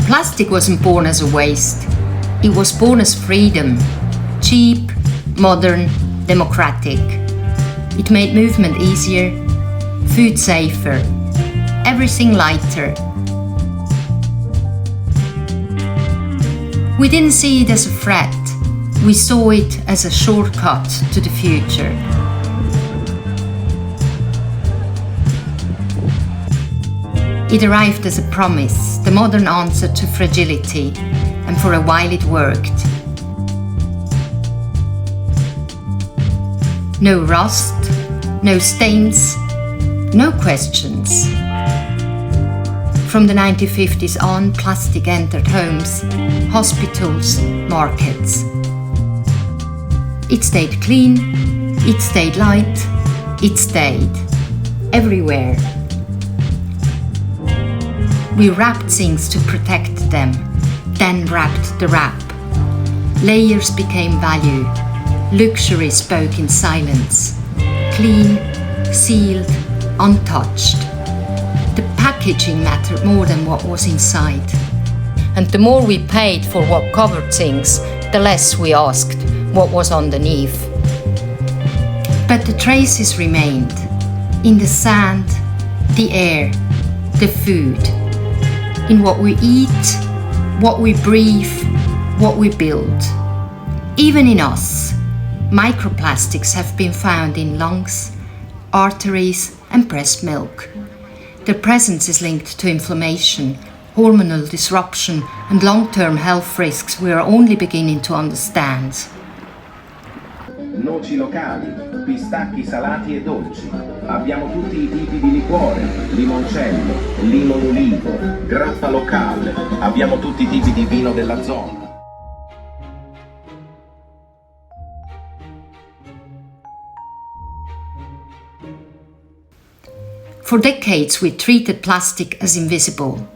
Plastic wasn't born as a waste. It was born as freedom. Cheap, modern, democratic. It made movement easier, food safer, everything lighter. We didn't see it as a threat. We saw it as a shortcut to the future. It arrived as a promise, the modern answer to fragility, and for a while it worked. No rust, no stains, no questions. From the 1950s on, plastic entered homes, hospitals, markets. It stayed clean, it stayed light, it stayed everywhere. We wrapped things to protect them, then wrapped the wrap. Layers became value. Luxury spoke in silence. Clean, sealed, untouched. The packaging mattered more than what was inside. And the more we paid for what covered things, the less we asked what was underneath. But the traces remained. In the sand, the air, the food. In what we eat, what we breathe, what we build. Even in us, microplastics have been found in lungs, arteries, and breast milk. Their presence is linked to inflammation, hormonal disruption, and long-term health risks we are only beginning to understand. Noci locali, pistacchi salati e dolci. Abbiamo tutti i tipi di liquore, limoncello, limone ulivo, grappa locale. Abbiamo tutti i tipi di vino della zona. For decades we treated plastic as invisible.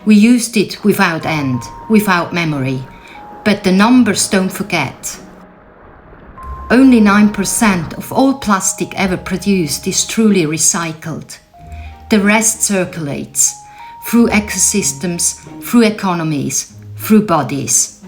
We used it without end, without memory. But the numbers don't forget. Only 9% of all plastic ever produced is truly recycled. The rest circulates through ecosystems, through economies, through bodies.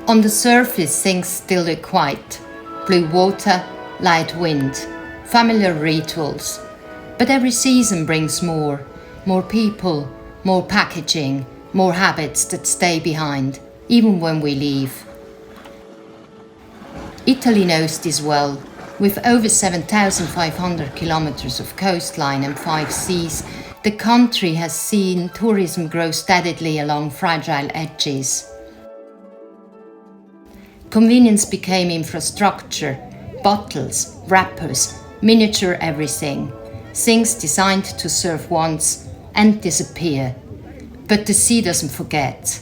On the surface, things still look white. Blue water, light wind, familiar rituals. But every season brings more. More people, more packaging, more habits that stay behind, even when we leave. Italy knows this well. With over 7,500 kilometers of coastline and 5 seas, the country has seen tourism grow steadily along fragile edges. Convenience became infrastructure, bottles, wrappers, miniature everything. Things designed to serve once and disappear. But the sea doesn't forget.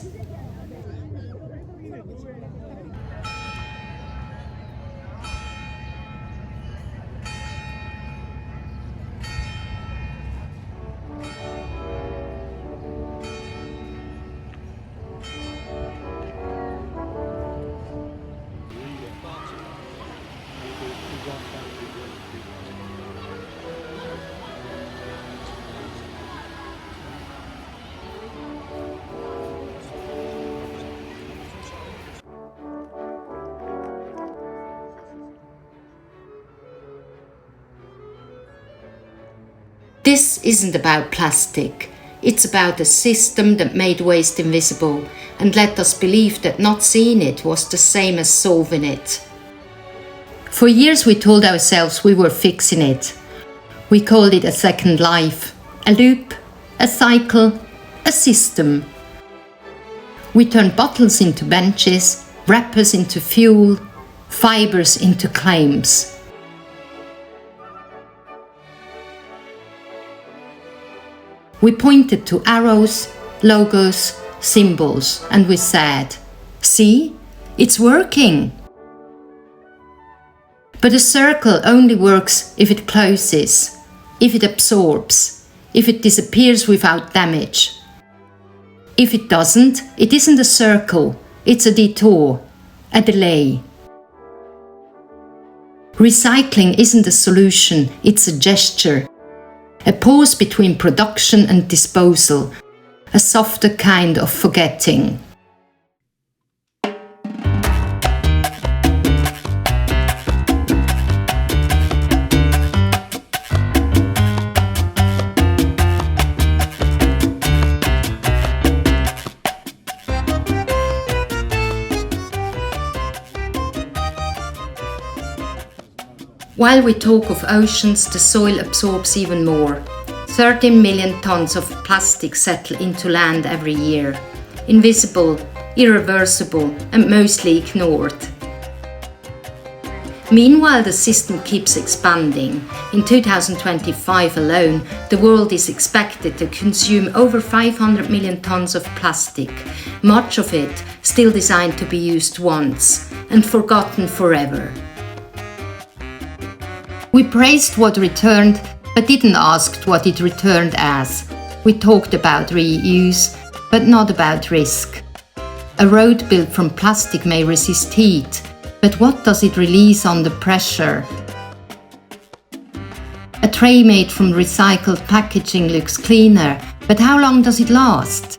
This isn't about plastic. It's about a system that made waste invisible and let us believe that not seeing it was the same as solving it. For years we told ourselves we were fixing it. We called it a second life, a loop, a cycle, a system. We turned bottles into benches, wrappers into fuel, fibers into claims. We pointed to arrows, logos, symbols, and we said, "See, it's working." But a circle only works if it closes, if it absorbs, if it disappears without damage. If it doesn't, it isn't a circle, it's a detour, a delay. Recycling isn't a solution, it's a gesture. A pause between production and disposal, a softer kind of forgetting. While we talk of oceans, the soil absorbs even more. 13 million tons of plastic settle into land every year. Invisible, irreversible, and mostly ignored. Meanwhile, the system keeps expanding. In 2025 alone, the world is expected to consume over 500 million tons of plastic, much of it still designed to be used once and forgotten forever. We praised what returned, but didn't ask what it returned as. We talked about reuse, but not about risk. A road built from plastic may resist heat, but what does it release under pressure? A tray made from recycled packaging looks cleaner, but how long does it last?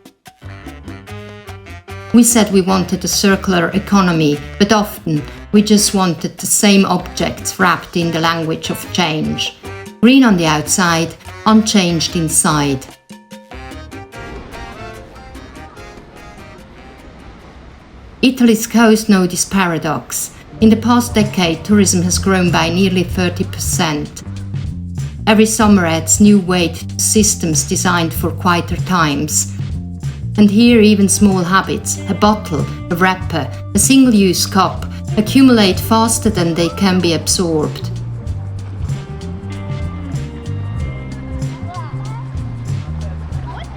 We said we wanted a circular economy, but often we just wanted the same objects wrapped in the language of change. Green on the outside, unchanged inside. Italy's coast knows this paradox. In the past decade, tourism has grown by nearly 30%. Every summer adds new weight to systems designed for quieter times. And here even small habits, a bottle, a wrapper, a single-use cup, accumulate faster than they can be absorbed.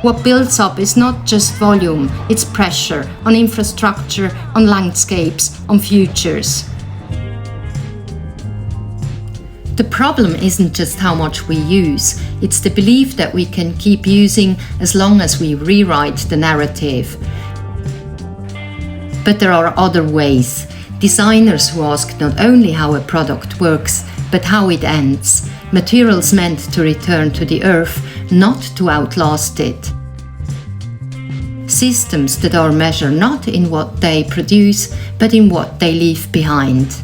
What builds up is not just volume, it's pressure on infrastructure, on landscapes, on futures. The problem isn't just how much we use, it's the belief that we can keep using as long as we rewrite the narrative. But there are other ways. Designers who ask not only how a product works, but how it ends. Materials meant to return to the earth, not to outlast it. Systems that are measured not in what they produce, but in what they leave behind.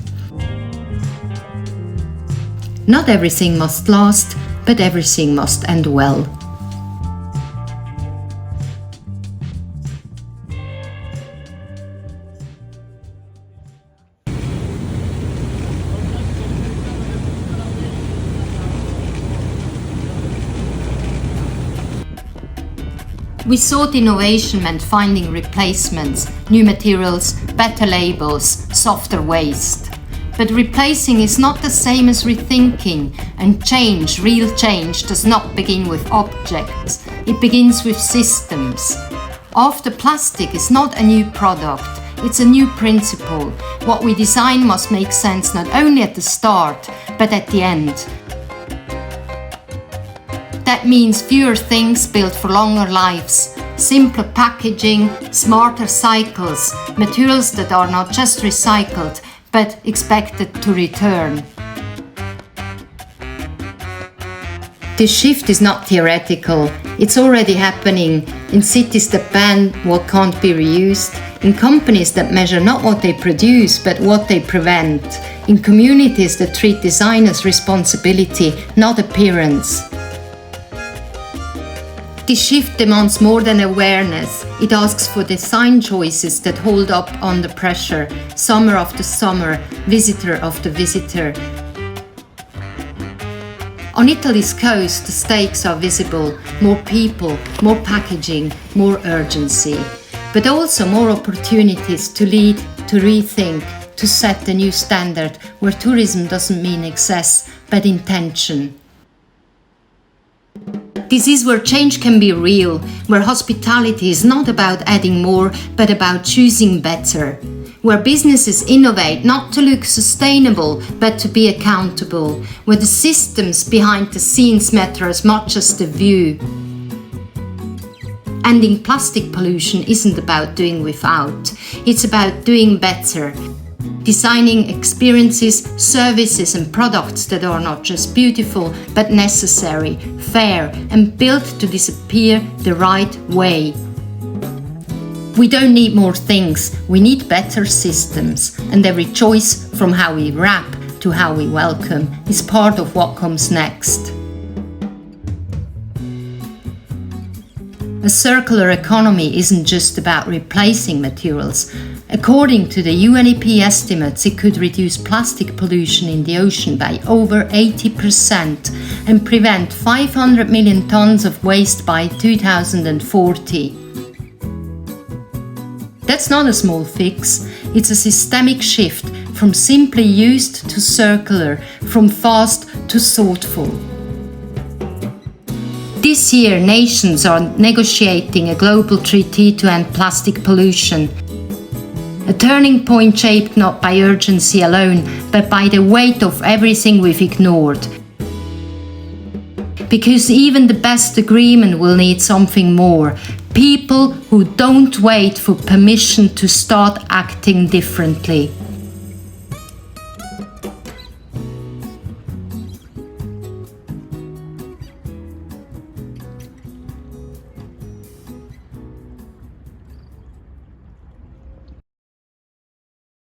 Not everything must last, but everything must end well. We thought innovation meant finding replacements, new materials, better labels, softer waste. But replacing is not the same as rethinking, and change, real change, does not begin with objects. It begins with systems. After plastic is not a new product, it's a new principle. What we design must make sense not only at the start, but at the end. That means fewer things built for longer lives, simpler packaging, smarter cycles, materials that are not just recycled, but expected to return. This shift is not theoretical, it's already happening in cities that ban what can't be reused, in companies that measure not what they produce, but what they prevent, in communities that treat design as responsibility, not appearance. This shift demands more than awareness. It asks for design choices that hold up under pressure, summer after summer, visitor after visitor. On Italy's coast, the stakes are visible. More people, more packaging, more urgency. But also more opportunities to lead, to rethink, to set a new standard where tourism doesn't mean excess, but intention. This is where change can be real, where hospitality is not about adding more, but about choosing better. Where businesses innovate not to look sustainable, but to be accountable. Where the systems behind the scenes matter as much as the view. Ending plastic pollution isn't about doing without, it's about doing better. designing experiences, services and products that are not just beautiful but necessary, fair and built to disappear the right way. We don't need more things, we need better systems, and every choice from how we wrap to how we welcome is part of what comes next. A circular economy isn't just about replacing materials. According to the UNEP estimates, it could reduce plastic pollution in the ocean by over 80% and prevent 500 million tons of waste by 2040. That's not a small fix, it's a systemic shift from simply used to circular, from fast to thoughtful. This year, nations are negotiating a global treaty to end plastic pollution. A turning point shaped not by urgency alone, but by the weight of everything we've ignored. Because even the best agreement will need something more. People who don't wait for permission to start acting differently.